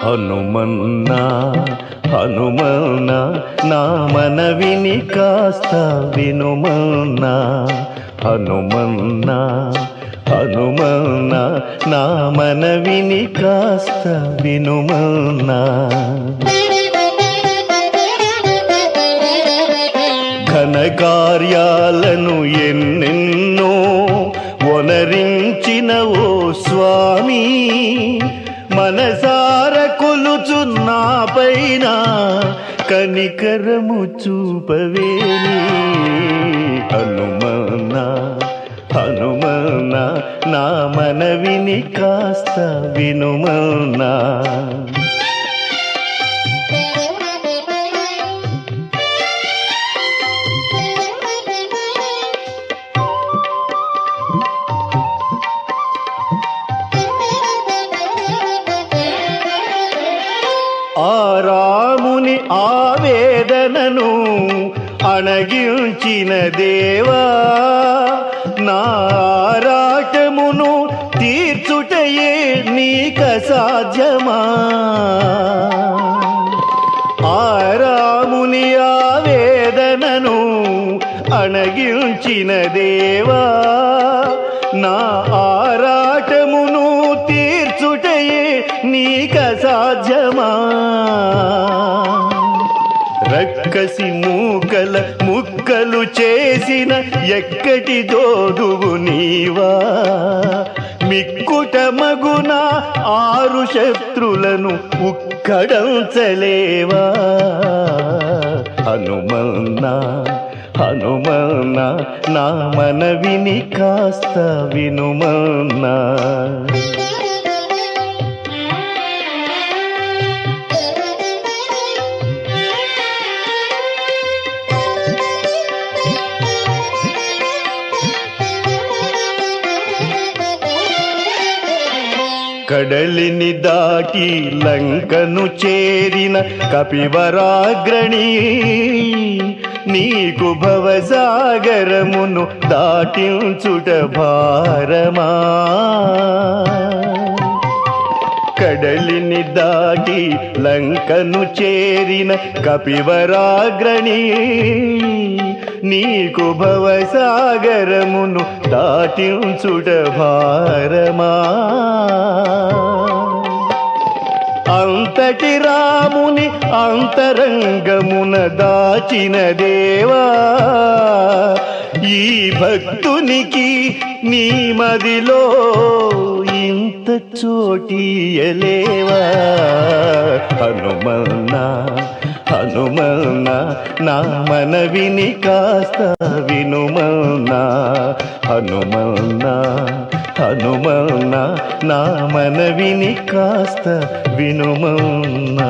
హనుమన్నా హనుమన్నా నా మనవిని కాస్త వినుమన్నా హనుమన్నా హనుమన్నా నా మనవిని కాస్త వినుమన్నా ఘనకార్యాలను ఎన్నెన్నో వనరించిన ఓ స్వామి మనసార కొలుచున్నా పైన కనికరము చూపవేని హనుమన్నా హనుమన్నా నా మనవిని కాస్త వినుమన్నా ఆ రాముని ఆవేదనను అణగించిన దేవా నా ఆరాటమును తీర్చుటయే నీక సాధ్యమా ఆ రాముని ఆవేదనను అణగించిన దేవా నా ఆరాటమును తీర్చుటయే నీక సాధ్యమా రక్కసి మూకల ముక్కలు చేసిన ఎక్కటి జోదువు నీవా మిక్కుట మగున 6 శత్రులను ఉక్కడంచలేవా హనుమన్నా హనుమన్నా నా మనవిని కాస్త వినుమన్నా కడలిని దాటి లంకను చేరిన కపివరాగ్రణి నీకు భవసాగరమును దాటించుట భారమా కడలిని దాటి లంకను చేరిన కపివరాగ్రణి నీకు భవసాగరమును దాటించుట భారమా అంతటి రాముని అంతరంగమున దాచిన దేవా ఈ భక్తునికి నీ మదిలో ఇంత చోటియలేవా హనుమన్నా హనుమన్నా నా మనవిని కాస్త వినుమన్నా హనుమన్నా హనుమన్నా నా మనవిని కాస్త వినుమన్నా